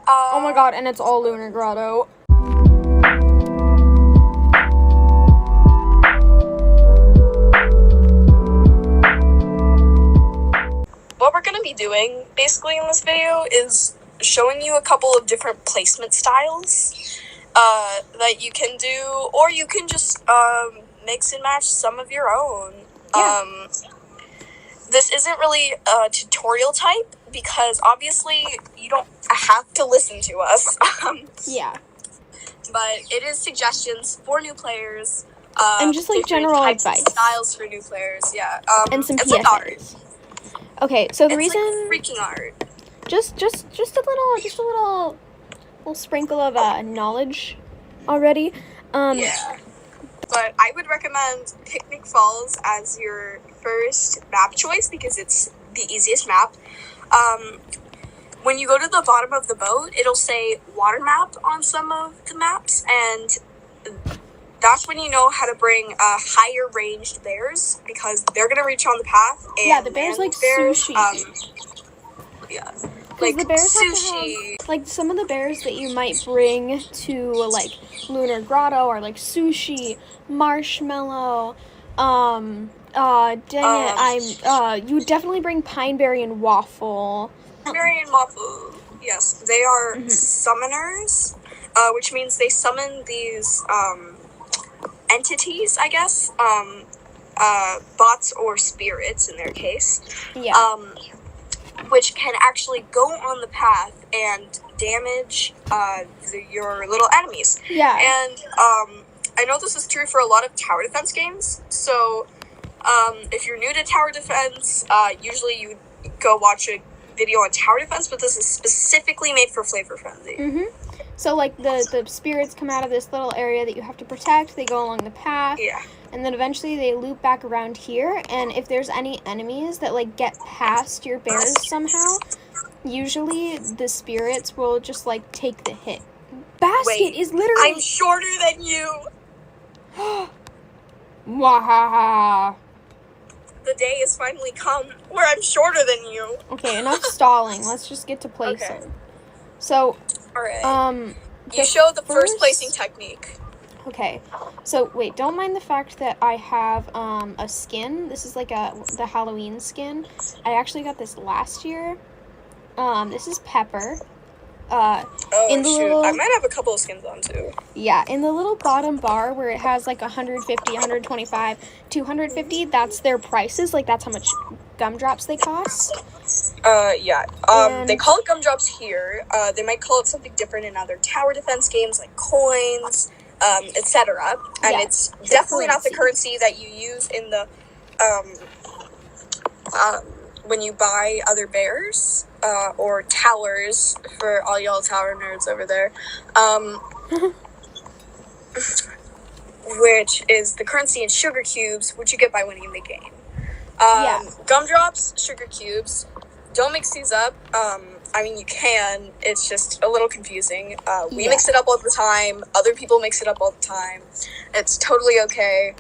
Oh my god, and it's all Lunar Grotto. What we're going to be doing, basically, in this video is showing you a couple of different placement styles that you can do, or you can just mix and match some of your own. Yeah. This isn't really a tutorial type, because obviously you don't have to listen to us. Yeah. But it is suggestions for new players. And just like general advice. Styles for new players, yeah. And some it's PSAs. like art. Okay, so the It's reason like freaking art. just a little sprinkle of knowledge already. Yeah. But I would recommend Picnic Falls as your first map choice because it's the easiest map. When you go to the bottom of the boat, it'll say water map on some of the maps, and that's when you know how to bring higher ranged bears because they're gonna reach on the path. And yeah, the bears like sushi. Yeah, like the bears sushi. Have to have, like some of the bears that you might bring to like Lunar Grotto are like sushi, marshmallow. You would definitely bring pineberry and waffle. Pineberry and waffle. Yes, they are summoners, which means they summon these entities, I guess. Bots or spirits in their case. Yeah. Which can actually go on the path and damage your little enemies. Yeah. And I know this is true for a lot of tower defense games. So if you're new to tower defense, usually you go watch a video on tower defense, but this is specifically made for Flavor Frenzy. Mm-hmm. So like the spirits come out of this little area that you have to protect. They go along the path. Yeah. And then eventually they loop back around here, and if there's any enemies that like get past your bears somehow, usually the spirits will just like take the hit. Basket is literally I'm shorter than you. Wahaha. The day has finally come where I'm shorter than you. Okay, enough stalling. Let's just get to placing. Okay. So, alright. You show the first placing technique. Okay, so wait, don't mind the fact that I have a skin. This is like the Halloween skin. I actually got this last year. This is Pepper. I might have a couple of skins on too. Yeah, in the little bottom bar where it has like 150, 125, 250, that's their prices. Like that's how much gumdrops they cost. Yeah. They call it gumdrops here. They might call it something different in other tower defense games like coins. Etc. And yeah, it's definitely not the currency that you use in the when you buy other bears or towers for all y'all tower nerds over there, which is the currency in sugar cubes, which you get by winning the game. Gumdrops, sugar cubes. Don't mix these up. I mean, you can. It's just a little confusing. We mix it up all the time. Other people mix it up all the time. It's totally okay.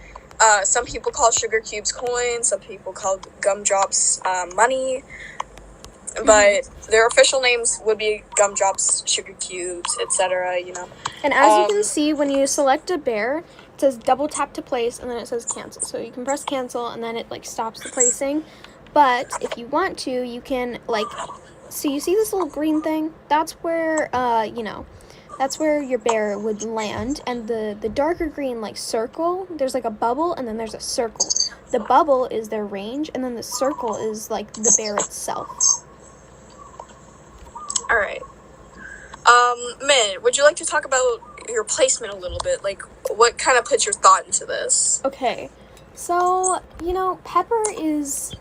Some people call sugar cubes coins. Some people call gumdrops money. But their official names would be gumdrops, sugar cubes, etc., you know. And as you can see, when you select a bear, it says double tap to place, and then it says cancel. So you can press cancel, and then it, like, stops the placing. But if you want to, you can, like... So you see this little green thing? That's where, that's where your bear would land. And the darker green, like, circle, there's, like, a bubble, and then there's a circle. The bubble is their range, and then the circle is, like, the bear itself. Alright. Mint, would you like to talk about your placement a little bit? Like, what kind of put your thought into this? Okay. So, Pepper is...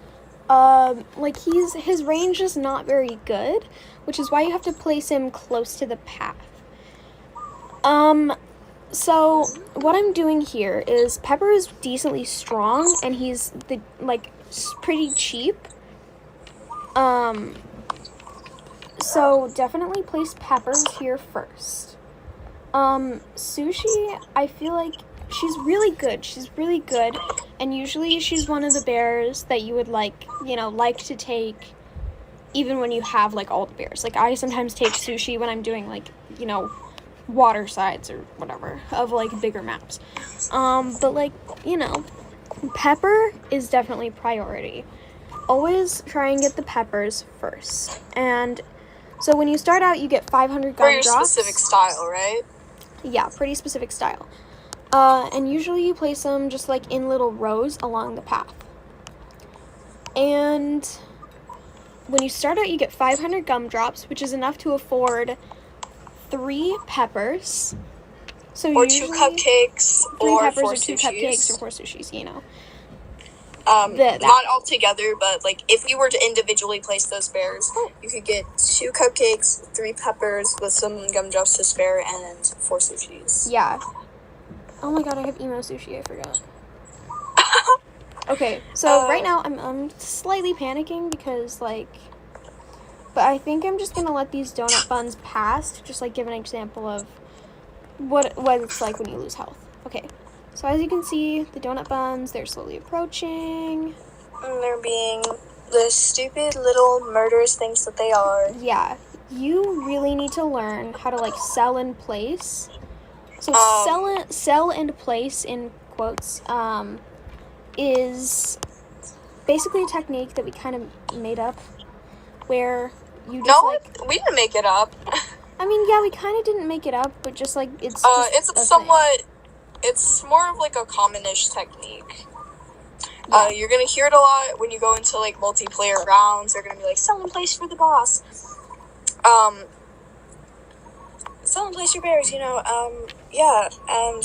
his range is not very good, which is why you have to place him close to the path. So what I'm doing here is Pepper is decently strong, and he's pretty cheap. So definitely place Pepper here first. Sushi, I feel like she's really good, and usually she's one of the bears that you would like to take even when you have, like, all the bears. Like, I sometimes take sushi when I'm doing, like, you know, water sides or whatever of, like, bigger maps. But, like, you know, pepper is definitely priority. Always try and get the peppers first. And so when you start out, you get 500 For your gumdrops. specific style, right? Yeah, pretty specific style. And usually you place them just, like, in little rows along the path. And when you start out, you get 500 gumdrops, which is enough to afford 3 peppers. So or 2 cupcakes, 3 or peppers 4 or 2 sushis. cupcakes or 4 sushis, you know. Not all together, but, like, if you were to individually place those bears, you could get 2 cupcakes, 3 peppers with some gumdrops to spare, and 4 sushis. Yeah. Oh my god, I have emo sushi, I forgot. Okay, so right now I'm slightly panicking because, like, but I think I'm just gonna let these donut buns pass to just, like, give an example of what it's like when you lose health. Okay, so as you can see, the donut buns, they're slowly approaching. And they're being the stupid little murderous things that they are. Yeah, you really need to learn how to, like, sell in place. So sell and place in quotes is basically a technique that we kind of made up, where you just we didn't make it up. I mean, yeah, we kind of didn't make it up, but just, like, it's just it's somewhat thing. It's more of, like, a commonish technique. Yeah. You're gonna hear it a lot when you go into, like, multiplayer rounds. They're gonna be like, sell in place for the boss. Sell in place your bears, you know. Yeah, and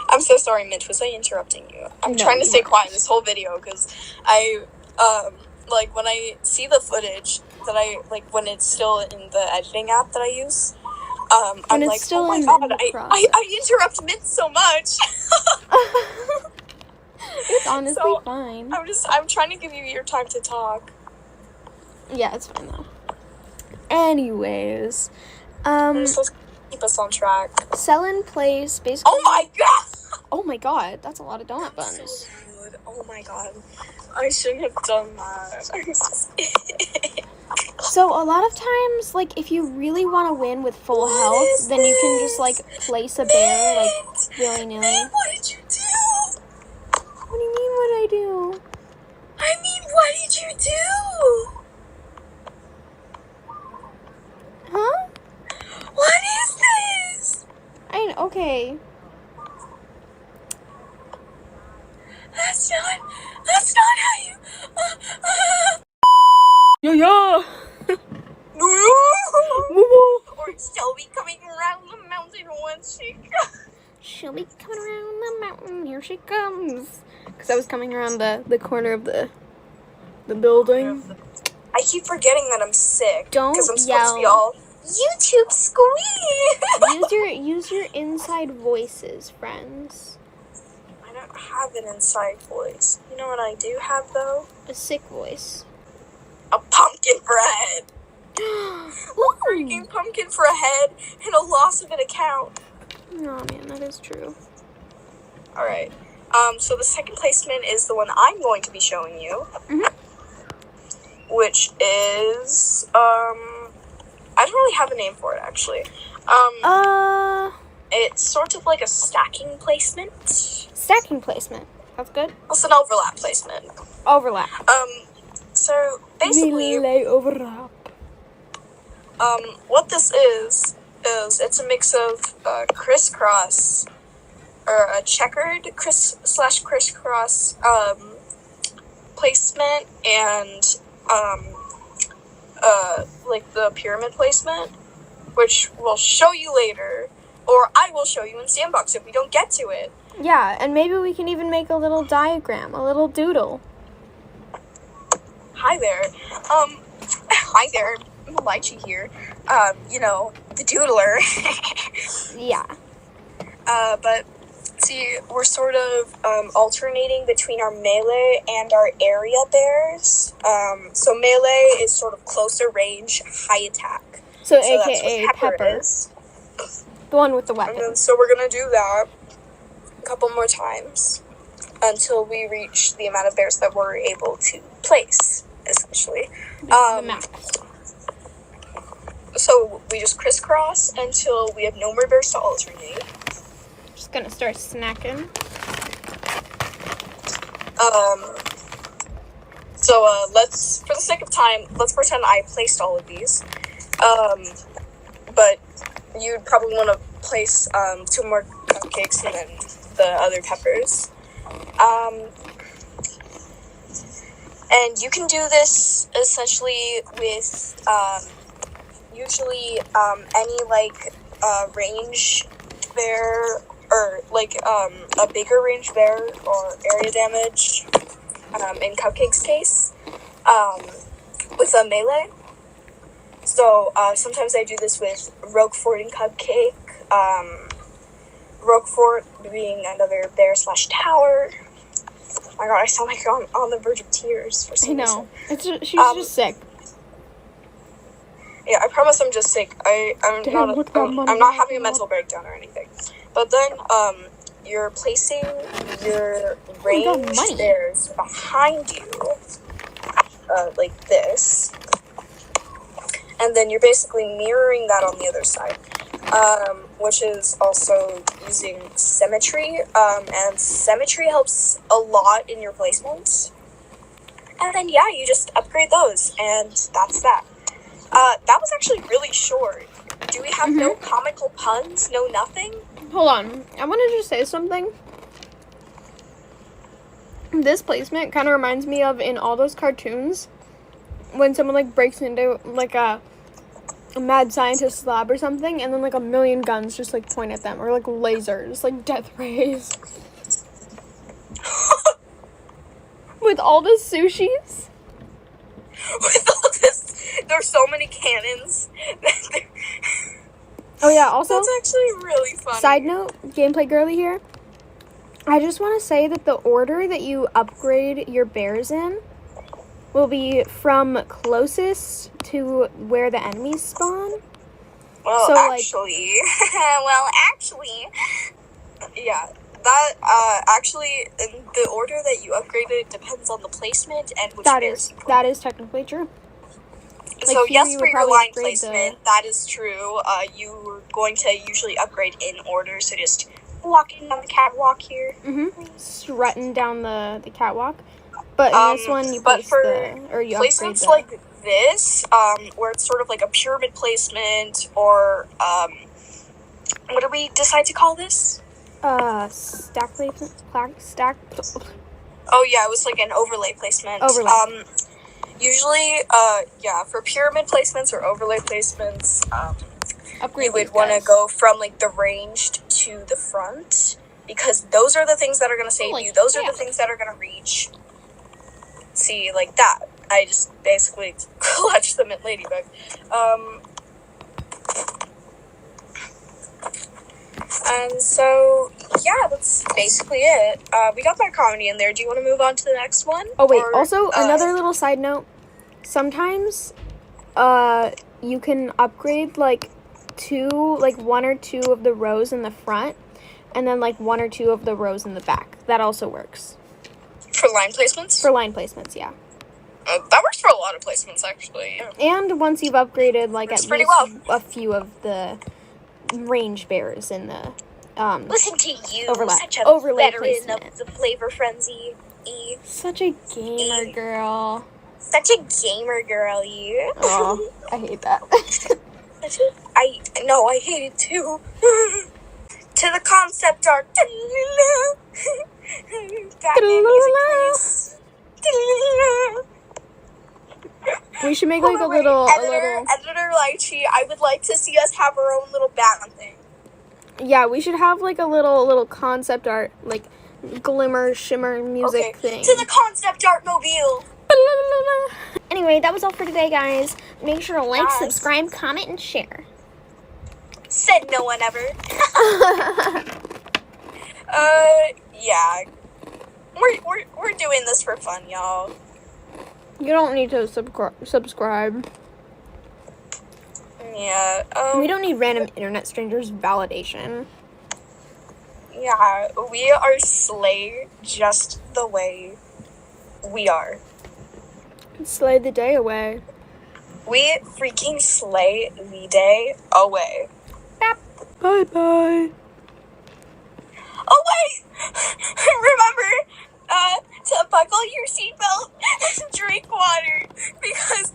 I'm so sorry, Mint, was I interrupting you? I'm trying to stay quiet this whole video, because I, like, when I see the footage that when it's still in the editing app that I use, I'm like, oh my god, I interrupt Mint so much. It's honestly fine. I'm trying to give you your time to talk. Yeah, it's fine, though. Anyways, let's keep us on track. Sell in place, basically. Oh my god! Oh my god, that's a lot of donut buns. So rude. Oh my god. I shouldn't have done that. So a lot of times, like, if you really want to win with full health, then you can just, like, place a bear, like, willy-nilly. What did you do? What do you mean, what did I do? I mean, what did you do? Huh? What is this? Okay. That's not how you... Yeah. Or she'll be coming around the mountain once she comes. She'll be coming around the mountain. Here she comes. Because I was coming around the corner of the building. I keep forgetting that I'm sick. Don't because I'm yell. Supposed to be all YouTube squeak. use your inside voices, friends. I don't have an inside voice. You know what I do have, though? A sick voice. A pumpkin for a head. A freaking pumpkin for a head and a loss of an account. Oh man, that is true. Alright. So the second placement is the one I'm going to be showing you. Mm-hmm. Which is, I don't really have a name for it, actually. It's sort of like a stacking placement. Stacking placement. That's good. It's an overlap placement. Overlap. So basically, relay overlap. What this is it's a mix of crisscross, or a checkered crisscross placement, and like the pyramid placement, which we'll show you later, or I will show you in Sandbox if we don't get to it. Yeah, and maybe we can even make a little diagram, a little doodle. Hi there. Hi there. Lychee here. You know, the doodler. Yeah. But see, we're sort of alternating between our melee and our area bears. So melee is sort of closer range, high attack. So that's AKA what Pepper. is. The one with the weapon. And so we're gonna do that a couple more times until we reach the amount of bears that we're able to place. essentially. The max. So we just crisscross until we have no more bears to alternate. Just gonna start snacking. So let's, for the sake of time, let's pretend I placed all of these. But you'd probably want to place 2 more cupcakes and then the other peppers. And you can do this essentially with usually any like range bear, or like a bigger range bear or area damage in Cupcake's case with a melee. So sometimes I do this with Roquefort and Cupcake. Roquefort being another bear / tower. Oh my god, I sound like I'm on the verge of tears for some reason. I know. She's just sick. Yeah, I promise I'm just sick. I'm not having a mental breakdown or anything. But then you're placing your ranged bears behind you, like this. And then you're basically mirroring that on the other side, which is also using symmetry. And symmetry helps a lot in your placement. And then, yeah, you just upgrade those, and that's that. That was actually really short. Do we have no comical puns? No nothing? Hold on. I want to just say something. This placement kind of reminds me of in all those cartoons when someone like breaks into like a mad scientist lab or something, and then like a million guns just like point at them, or like lasers, like death rays. With all the sushis. With all this, there's so many cannons. Oh yeah, also that's actually really funny. Side note, gameplay girly here. I just want to say that the order that you upgrade your bears in will be from closest to where the enemies spawn. Well, so, actually, yeah, that, actually, the order that you upgrade it depends on the placement and which bears you put. That is technically true. So, yes, for your line placement, that is true. You're going to usually upgrade in order, so just walking down the catwalk here. Strutting down the catwalk. But in this one, you place you placements like this, where it's sort of like a pyramid placement, or what do we decide to call this? Stack placement. Stack. Oh yeah, it was like an overlay placement. Usually, for pyramid placements or overlay placements, you would want to go from like the ranged to the front, because those are the things that are going to save you. Those are the things that are going to reach. See, like that. I just basically clutched the mint ladybug. And so, yeah, that's basically it. We got that comedy in there. Do you want to move on to the next one? Oh, wait. Also, another little side note. Sometimes, you can upgrade, like, 1 or 2 of the rows in the front, and then, like, 1 or 2 of the rows in the back. That also works. For line placements? For line placements, yeah. That works for a lot of placements, actually. Yeah. And once you've upgraded, like, at least a few of the range bears in the, listen to you, such a overlay veteran placement. of the flavor frenzy. Such a gamer girl. Such a gamer girl, you. Oh, I hate that. I hate it too. To the concept art. Batman music, please. We should make like a little Editor Lychee, I would like to see us have our own little Batman thing. Yeah, we should have like a little concept art, like glimmer, shimmer music thing. To the concept art mobile. Anyway, that was all for today, guys. Make sure to like, subscribe, comment, and share. Said no one ever. Yeah. We're doing this for fun, y'all. You don't need to subscribe. Yeah. We don't need random internet strangers' validation. Yeah, we are slay just the way we are. Slay the day away. We freaking slay the day away. Bye-bye. Oh, wait! Remember to buckle your seatbelt and drink water because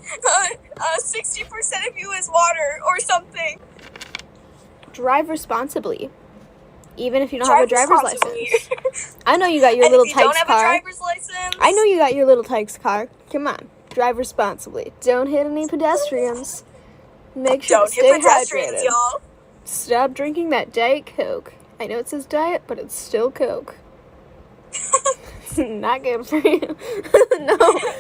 60% of you is water or something. Drive responsibly. Even if you don't have a driver's responsibly. license. I know you got your And little if you don't Tykes have car. a driver's license, I know you got your little Tykes car. Come on. Drive responsibly. Don't hit any pedestrians. Make sure don't to stay hit pedestrians, hydrated. y'all. Stop drinking that Diet Coke. I know it says diet, but it's still Coke. Not good for you. No.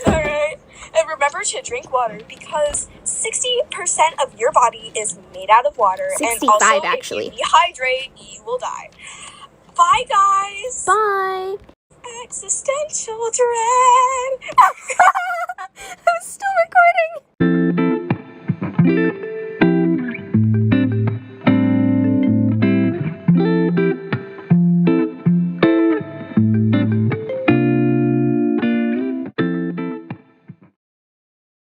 Alright. And remember to drink water because 60% of your body is made out of water. 65 and also, actually. If you dehydrate, you will die. Bye, guys. Bye. Existential dread. I'm still recording.